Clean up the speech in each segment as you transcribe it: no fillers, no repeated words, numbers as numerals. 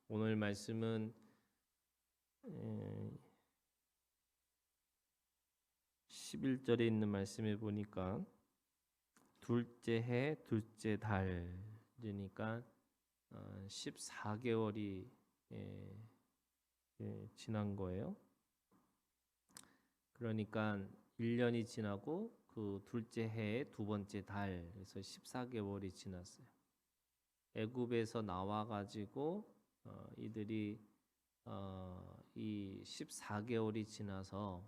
오늘 말씀은 11절에 있는 말씀에 보니까 둘째 해 둘째 달이니까 14개월이 지난 거예요. 그러니까 1년이 지나고 그 둘째 해의 두 번째 달에서 14개월이 지났어요. 애굽에서 나와 가지고 이들이 이 14개월이 지나서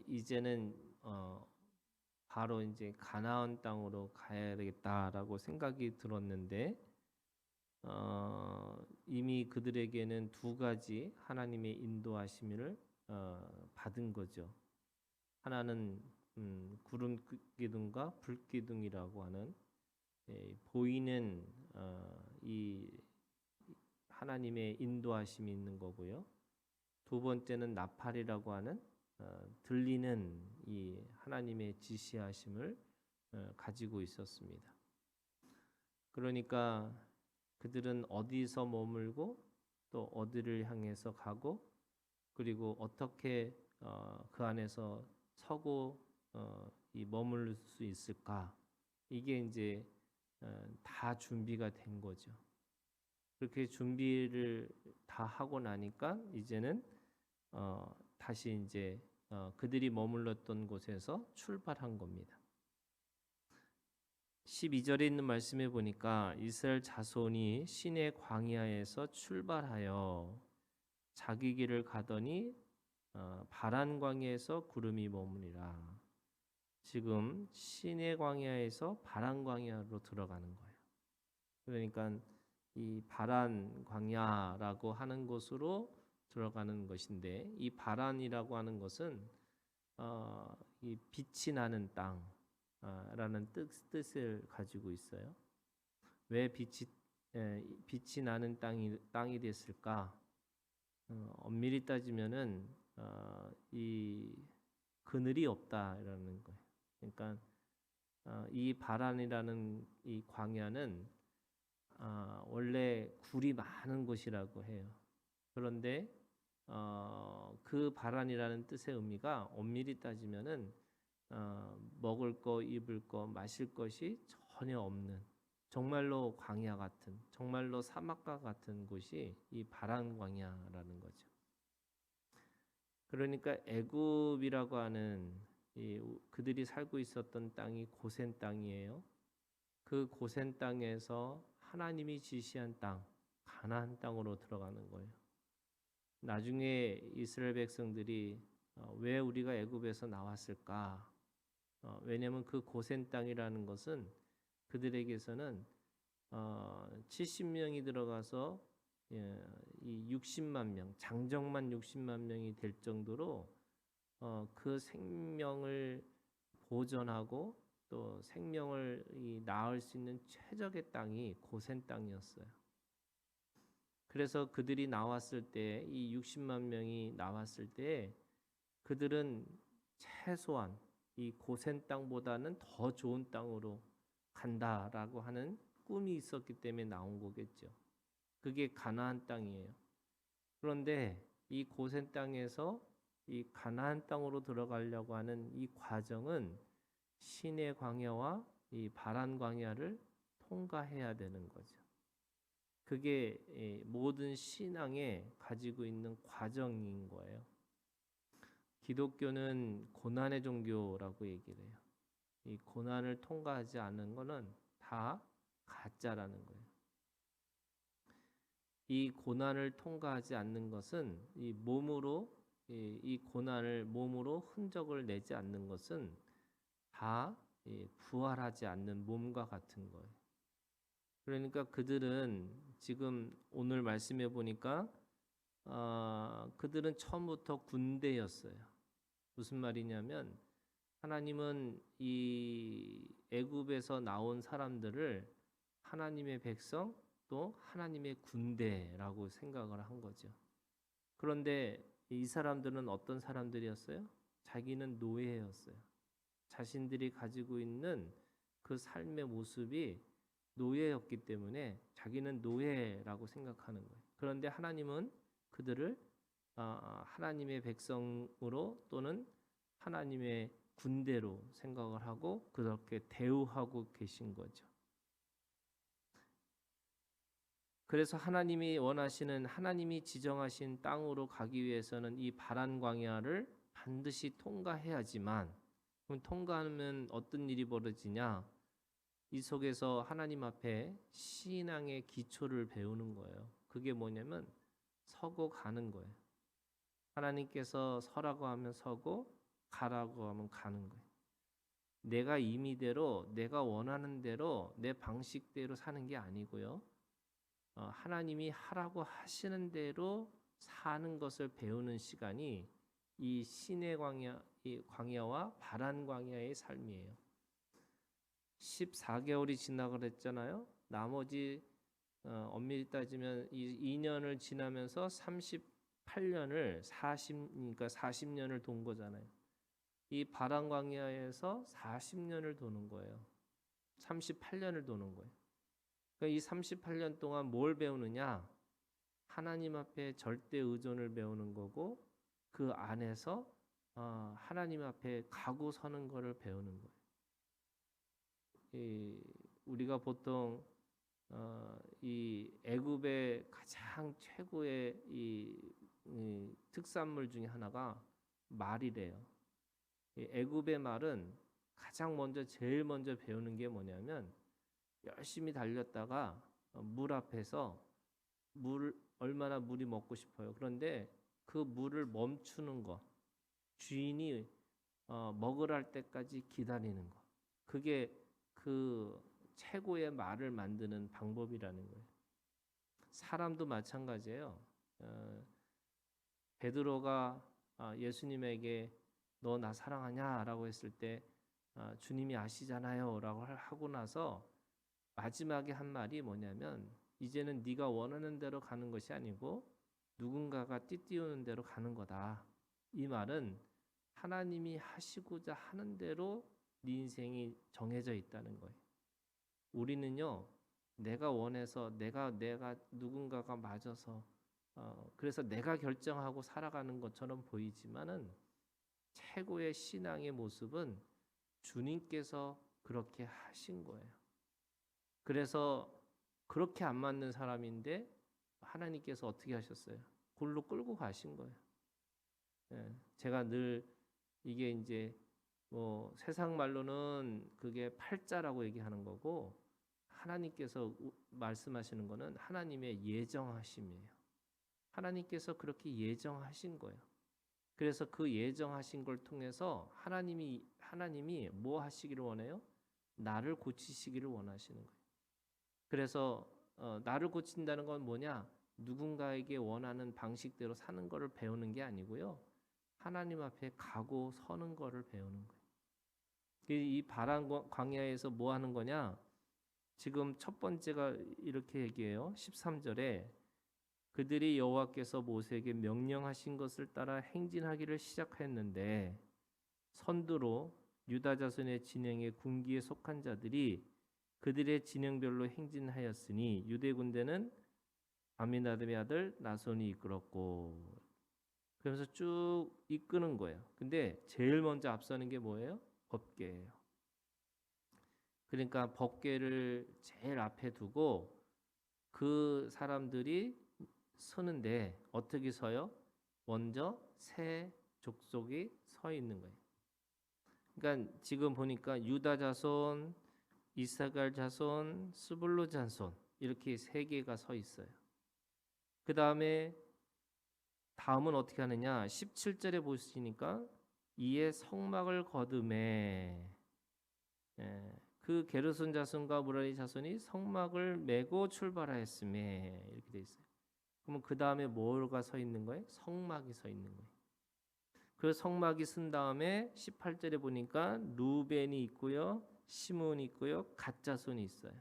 이제는 바로 이제 가나안 땅으로 가야 되겠다라고 생각이 들었는데 이미 그들에게는 두 가지 하나님의 인도하심을 받은 거죠. 하나는 구름 기둥과 불 기둥이라고 하는 보이는 이 하나님의 인도하심이 있는 거고요. 두 번째는 나팔이라고 하는 들리는 이 하나님의 지시하심을 가지고 있었습니다. 그러니까 그들은 어디서 머물고 또 어디를 향해서 가고 그리고 어떻게 그 안에서 서고 이 머물 수 있을까? 이게 이제 다 준비가 된 거죠. 그렇게 준비를 다 하고 나니까 이제는 다시 이제 그들이 머물렀던 곳에서 출발한 겁니다. 12절에 있는 말씀에 보니까 이스라엘 자손이 시내 광야에서 출발하여 자기 길을 가더니 바란 광야에서 구름이 머무니라. 지금 시내 광야에서 바란 광야로 들어가는 거예요. 그러니까 이 바란 광야라고 하는 곳으로 들어가는 것인데 이 바란이라고 하는 것은 이 빛이 나는 땅라는 뜻을 가지고 있어요. 왜 빛이 나는 땅이 됐을까? 엄밀히 따지면은 이 그늘이 없다라는 거예요. 그러니까 이 바란이라는 이 광야는 원래 굴이 많은 곳이라고 해요. 그런데 그 바란이라는 뜻의 의미가 엄밀히 따지면은 먹을 거, 입을 거, 마실 것이 전혀 없는 정말로 광야 같은, 정말로 사막과 같은 곳이 이 바란 광야라는 거죠. 그러니까 애굽이라고 하는 그들이 살고 있었던 땅이 고센 땅이에요. 그 고센 땅에서 하나님이 지시한 땅, 가나안 땅으로 들어가는 거예요. 나중에 이스라엘 백성들이 왜 우리가 애굽에서 나왔을까? 왜냐하면 그 고센 땅이라는 것은 그들에게서는 70명이 들어가서 이 60만 명, 장정만 60만 명이 될 정도로 그 생명을 보존하고 또 생명을 낳을 수 있는 최적의 땅이 고센 땅이었어요. 그래서 그들이 나왔을 때 이 60만 명이 나왔을 때 그들은 최소한 이 고센 땅보다는 더 좋은 땅으로 간다라고 하는 꿈이 있었기 때문에 나온 거겠죠. 그게 가나안 땅이에요. 그런데 이 고센 땅에서 이 가나안 땅으로 들어가려고 하는 이 과정은 시내 광야와 이 바란 광야를 통과해야 되는 거죠. 그게 모든 신앙에 가지고 있는 과정인 거예요. 기독교는 고난의 종교라고 얘기를 해요. 이 고난을 통과하지 않는 거는 다 가짜라는 거예요. 이 고난을 통과하지 않는 것은 이 몸으로 이 고난을 몸으로 흔적을 내지 않는 것은 다 부활하지 않는 몸과 같은 거예요. 그러니까 그들은 지금 오늘 말씀해 보니까 그들은 처음부터 군대였어요. 무슨 말이냐면 하나님은 이 애굽에서 나온 사람들을 하나님의 백성 또 하나님의 군대라고 생각을 한 거죠. 그런데 이 사람들은 어떤 사람들이었어요? 자기는 노예였어요. 자신들이 가지고 있는 그 삶의 모습이 노예였기 때문에 자기는 노예라고 생각하는 거예요. 그런데 하나님은 그들을 하나님의 백성으로 또는 하나님의 군대로 생각을 하고 그렇게 대우하고 계신 거죠. 그래서 하나님이 원하시는 하나님이 지정하신 땅으로 가기 위해서는 이 바란 광야를 반드시 통과해야지만, 그럼 통과하면 어떤 일이 벌어지냐? 이 속에서 하나님 앞에 신앙의 기초를 배우는 거예요. 그게 뭐냐면 서고 가는 거예요. 하나님께서 서라고 하면 서고 가라고 하면 가는 거예요. 내가 임의대로 내가 원하는 대로 내 방식대로 사는 게 아니고요. 하나님이 하라고 하시는 대로 사는 것을 배우는 시간이 이 신의 광야, 이 광야와 바란 광야의 삶이에요. 14개월이 지나고 그랬잖아요. 나머지 엄밀히 따지면 이 2년을 지나면서 38년을 그러니까 40년을 돈 거잖아요. 이 바란 광야에서 40년을 도는 거예요. 38년을 도는 거예요. 그러니까 이 38년 동안 뭘 배우느냐? 하나님 앞에 절대 의존을 배우는 거고 그 안에서 하나님 앞에 가고 서는 거를 배우는 거예요. 우리가 보통 이 애굽의 가장 최고의 이 특산물 중에 하나가 말이래요. 이 애굽의 말은 가장 먼저 제일 먼저 배우는 게 뭐냐면 열심히 달렸다가 물 앞에서 얼마나 물이 먹고 싶어요. 그런데 그 물을 멈추는 거, 주인이 먹으랄 때까지 기다리는 거. 그게 그 최고의 말을 만드는 방법이라는 거예요. 사람도 마찬가지예요. 베드로가 예수님에게 너 나 사랑하냐라고 했을 때 주님이 아시잖아요라고 하고 나서 마지막에 한 말이 뭐냐면 이제는 네가 원하는 대로 가는 것이 아니고 누군가가 띠띠우는 대로 가는 거다. 이 말은 하나님이 하시고자 하는 대로 네 인생이 정해져 있다는 거예요. 우리는요, 내가 원해서 내가 누군가가 맞아서 그래서 내가 결정하고 살아가는 것처럼 보이지만은 최고의 신앙의 모습은 주님께서 그렇게 하신 거예요. 그래서 그렇게 안 맞는 사람인데 하나님께서 어떻게 하셨어요? 골로 끌고 가신 거예요. 제가 늘 이게 이제 뭐 세상 말로는 그게 팔자라고 얘기하는 거고 하나님께서 말씀하시는 거는 하나님의 예정하심이에요. 하나님께서 그렇게 예정하신 거예요. 그래서 그 예정하신 걸 통해서 하나님이 뭐 하시기를 원해요? 나를 고치시기를 원하시는 거예요. 그래서 나를 고친다는 건 뭐냐? 누군가에게 원하는 방식대로 사는 거를 배우는 게 아니고요. 하나님 앞에 가고 서는 거를 배우는 거예요. 이 바란 광야에서 뭐 하는 거냐? 지금 첫 번째가 이렇게 얘기해요. 13절에 그들이 여호와께서 모세에게 명령하신 것을 따라 행진하기를 시작했는데 선두로 유다 자손의 진영의 군기에 속한 자들이 그들의 진영별로 행진하였으니 유대 군대는 아미나답의 아들 나손이 이끌었고, 그러면서 쭉 이끄는 거예요. 근데 제일 먼저 앞서는 게 뭐예요? 법궤예요. 그러니까 법궤를 제일 앞에 두고 그 사람들이 서는데 어떻게 서요? 먼저 세 족속이 서 있는 거예요. 그러니까 지금 보니까 유다 자손, 이사갈 자손, 스불로 자손 이렇게 세 개가 서 있어요. 그 다음은 어떻게 하느냐? 17절에 보시니까 이에 성막을 거두매 그 게르손 자손과 무라리 자손이 성막을 메고 출발하였음에 이렇게 돼 있어요. 그러면 그 다음에 뭐가 서 있는 거예요? 성막이 서 있는 거예요. 그 성막이 쓴 다음에 18절에 보니까 루벤이 있고요, 시므온이 있고요, 갓 자손이 있어요.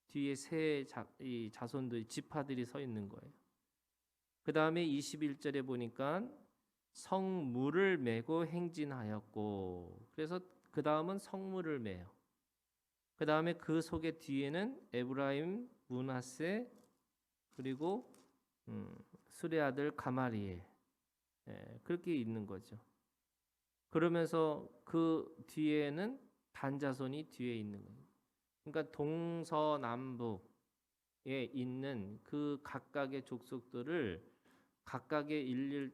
뒤에 세 자손들, 지파들이 서 있는 거예요. 그 다음에 21절에 보니까 성물을 메고 행진하였고, 그래서 그 다음은 성물을 메요. 그 다음에 그 속에 뒤에는 에브라임, 므낫세, 그리고 술의 아들 가마리엘, 그렇게 있는 거죠. 그러면서 그 뒤에는 단자손이 뒤에 있는 거예요. 그러니까 동서남북에 있는 그 각각의 족속들을 각각의 일일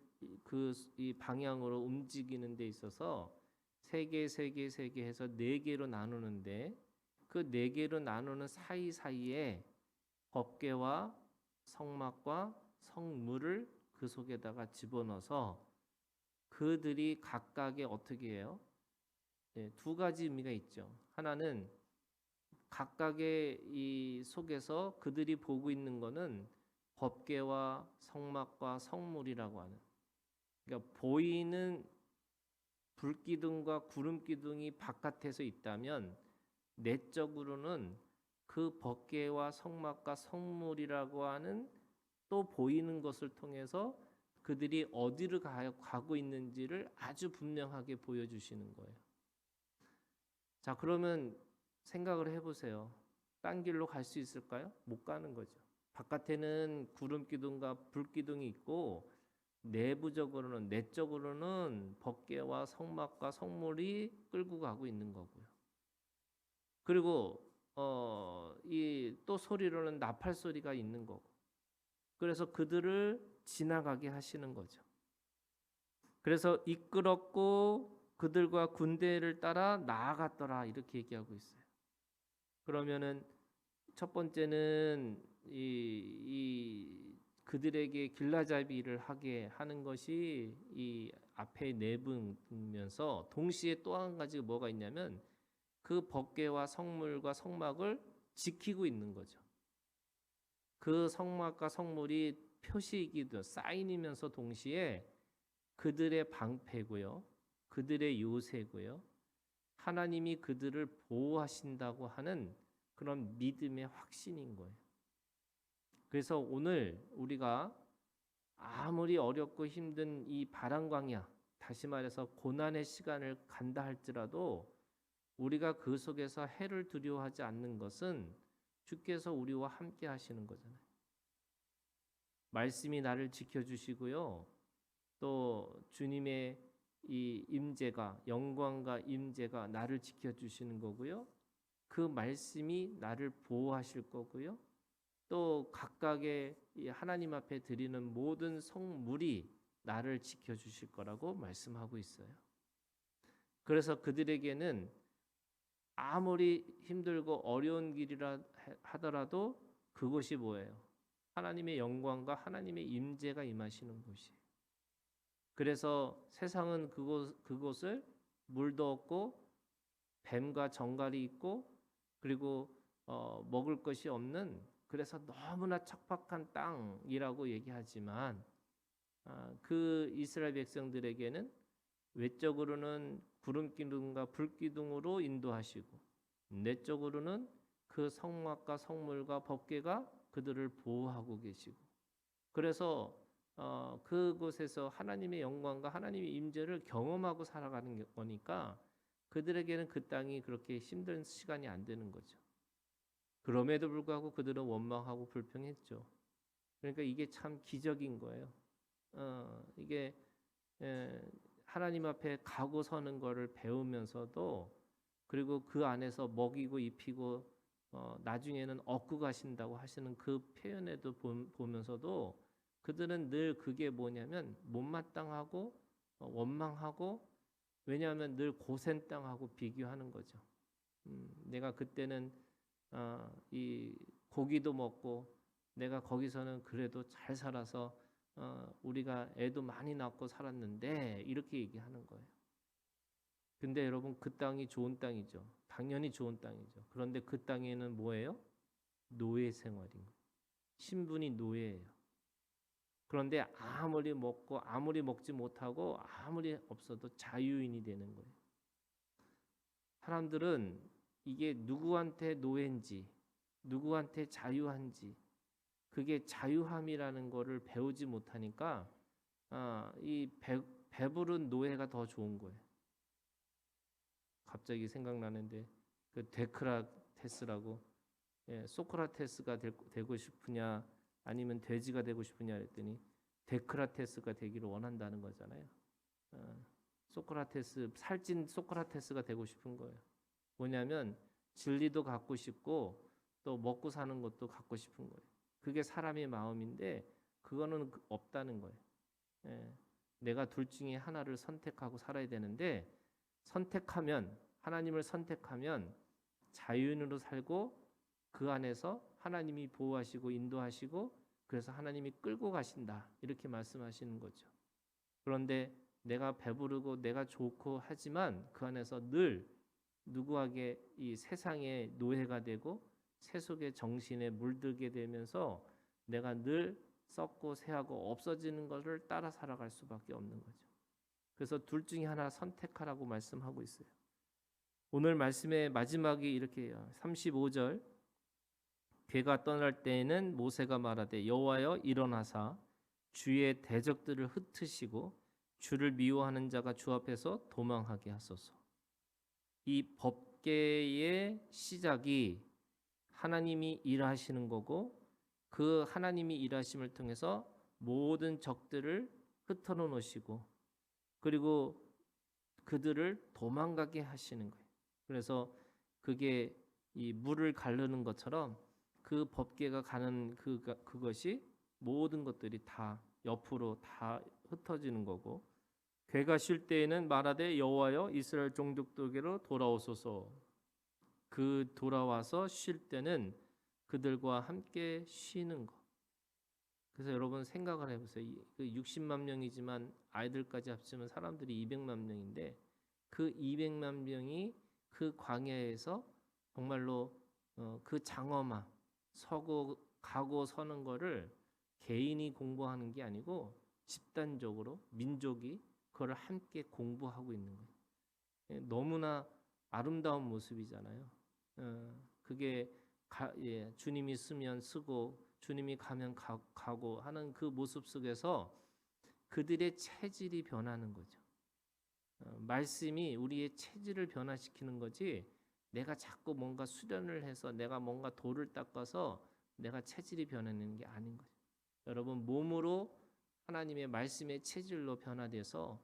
이 방향으로 움직이는 데 있어서 세 개 해서 네 개로 나누는데, 그 네 개로 나누는 사이사이에 법궤와 성막과 성물을 그 속에다가 집어넣어서 그들이 각각의 어떻게 해요? 두 가지 의미가 있죠. 하나는 각각의 이 속에서 그들이 보고 있는 거는 법궤와 성막과 성물이라고 하는, 그러니까 보이는 불기둥과 구름기둥이 바깥에서 있다면 내적으로는 그 법궤와 성막과 성물이라고 하는 또 보이는 것을 통해서 그들이 어디를 가고 있는지를 아주 분명하게 보여주시는 거예요. 자, 그러면 생각을 해보세요. 딴 길로 갈 수 있을까요? 못 가는 거죠. 바깥에는 구름기둥과 불기둥이 있고 내부적으로는, 내적으로는 법궤와 성막과 성물이 끌고 가고 있는 거고요. 그리고 이 또 소리로는 나팔 소리가 있는 거고, 그래서 그들을 지나가게 하시는 거죠. 그래서 이끌었고 그들과 군대를 따라 나아갔더라, 이렇게 얘기하고 있어요. 그러면은 첫 번째는 그들에게 길라잡이를 하게 하는 것이 이 앞에 내부면서, 동시에 또 한 가지 뭐가 있냐면 그 법궤와 성물과 성막을 지키고 있는 거죠. 그 성막과 성물이 표시이기도, 사인이면서 동시에 그들의 방패고요, 그들의 요새고요, 하나님이 그들을 보호하신다고 하는 그런 믿음의 확신인 거예요. 그래서 오늘 우리가 아무리 어렵고 힘든 이 바람광야, 다시 말해서 고난의 시간을 간다 할지라도 우리가 그 속에서 해를 두려워하지 않는 것은 주께서 우리와 함께 하시는 거잖아요. 말씀이 나를 지켜주시고요, 또 주님의 이 임재가, 영광과 임재가 나를 지켜주시는 거고요, 그 말씀이 나를 보호하실 거고요, 또 각각의 하나님 앞에 드리는 모든 성물이 나를 지켜주실 거라고 말씀하고 있어요. 그래서 그들에게는 아무리 힘들고 어려운 길이라 하더라도 그곳이 뭐예요? 하나님의 영광과 하나님의 임재가 임하시는 곳이에요. 그래서 세상은 그곳을 물도 없고 뱀과 정갈이 있고, 그리고 먹을 것이 없는, 그래서 너무나 척박한 땅이라고 얘기하지만, 그 이스라엘 백성들에게는 외적으로는 구름기둥과 불기둥으로 인도하시고 내적으로는 그 성막과 성물과 법궤가 그들을 보호하고 계시고, 그래서 그곳에서 하나님의 영광과 하나님의 임재를 경험하고 살아가는 거니까 그들에게는 그 땅이 그렇게 힘든 시간이 안 되는 거죠. 그럼에도 불구하고 그들은 원망하고 불평했죠. 그러니까 이게 참 기적인 거예요. 이게 하나님 앞에 가고 서는 거를 배우면서도, 그리고 그 안에서 먹이고 입히고 나중에는 얻고 가신다고 하시는 그 표현에도 보면서도 그들은 늘 그게 뭐냐면 못마땅하고 원망하고, 왜냐하면 늘 고센 땅하고 비교하는 거죠. 내가 그때는 이 고기도 먹고 내가 거기서는 그래도 잘 살아서 우리가 애도 많이 낳고 살았는데, 이렇게 얘기하는 거예요. 근데 여러분, 그 땅이 좋은 땅이죠. 당연히 좋은 땅이죠. 그런데 그 땅에는 뭐예요? 노예 생활인 거예요. 신분이 노예예요. 그런데 아무리 먹고 아무리 먹지 못하고 아무리 없어도 자유인이 되는 거예요. 사람들은 이게 누구한테 노예인지, 누구한테 자유한지, 그게 자유함이라는 거를 배우지 못하니까 이 배부른 노예가 더 좋은 거예요. 갑자기 생각나는데 그 소크라테스라고. 소크라테스가 되고 싶으냐 아니면 돼지가 되고 싶으냐 그랬더니 데크라테스가 되기를 원한다는 거잖아요. 소크라테스, 살찐 소크라테스가 되고 싶은 거예요. 뭐냐면 진리도 갖고 싶고 또 먹고 사는 것도 갖고 싶은 거예요. 그게 사람의 마음인데 그거는 없다는 거예요. 내가 둘 중에 하나를 선택하고 살아야 되는데 하나님을 선택하면 자유인으로 살고 그 안에서 하나님이 보호하시고 인도하시고 그래서 하나님이 끌고 가신다 이렇게 말씀하시는 거죠. 그런데 내가 배부르고 내가 좋고 하지만 그 안에서 늘 누구에게 이 세상의 노예가 되고 세속의 정신에 물들게 되면서 내가 늘 썩고 새하고 없어지는 것을 따라 살아갈 수밖에 없는 거죠. 그래서 둘 중에 하나 선택하라고 말씀하고 있어요. 오늘 말씀의 마지막이 이렇게 해요. 35절 괴가 떠날 때에는 모세가 말하되 여호와여 일어나사 주의 대적들을 흩으시고 주를 미워하는 자가 주 앞에서 도망하게 하소서. 이 법궤의 시작이 하나님이 일하시는 거고 그 하나님이 일하심을 통해서 모든 적들을 흩어놓 놓으시고 그리고 그들을 도망가게 하시는 거예요. 그래서 그게 이 물을 가르는 것처럼 그 법궤가 가는 그것이 모든 것들이 다 옆으로 다 흩어지는 거고 괴가 쉴 때에는 말하되 여호와여 이스라엘 종족들에게로 돌아오소서. 그 돌아와서 쉴 때는 그들과 함께 쉬는 것. 그래서 여러분 생각을 해보세요. 그 60만 명이지만 아이들까지 합치면 사람들이 200만 명인데 그 200만 명이 그 광야에서 정말로 그 장엄함 서고 가고 서는 거를 개인이 공부하는 게 아니고 집단적으로 민족이 그걸 함께 공부하고 있는 거예요. 너무나 아름다운 모습이잖아요. 그게 주님이 쓰면 쓰고 주님이 가면 가고 하는 그 모습 속에서 그들의 체질이 변하는 거죠. 말씀이 우리의 체질을 변화시키는 거지 내가 자꾸 뭔가 수련을 해서 내가 뭔가 돌을 닦아서 내가 체질이 변하는 게 아닌 거죠. 여러분 몸으로 하나님의 말씀의 체질로 변화돼서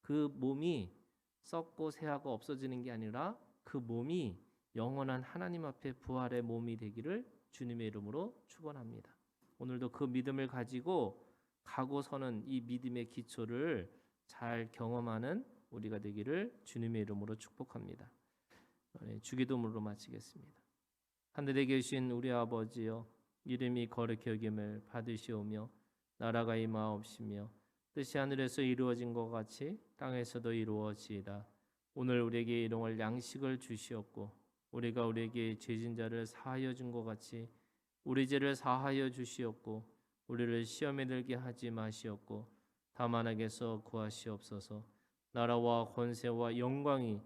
그 몸이 썩고 새하고 없어지는 게 아니라 그 몸이 영원한 하나님 앞에 부활의 몸이 되기를 주님의 이름으로 축원합니다. 오늘도 그 믿음을 가지고 가고 서는 이 믿음의 기초를 잘 경험하는 우리가 되기를 주님의 이름으로 축복합니다. 주기도문으로 마치겠습니다. 하늘에 계신 우리 아버지여 이름이 거룩히 여김을 받으시오며 나라가 임하옵시며 뜻이 하늘에서 이루어진 것 같이 땅에서도 이루어지이다. 오늘 우리에게 일용할 양식을 주시옵고 우리가 우리에게 죄진 자를 사하여 준 것 같이 우리 죄를 사하여 주시옵고 우리를 시험에 들게 하지 마시옵고 다만 악에서 구하시옵소서. 나라와 권세와 영광이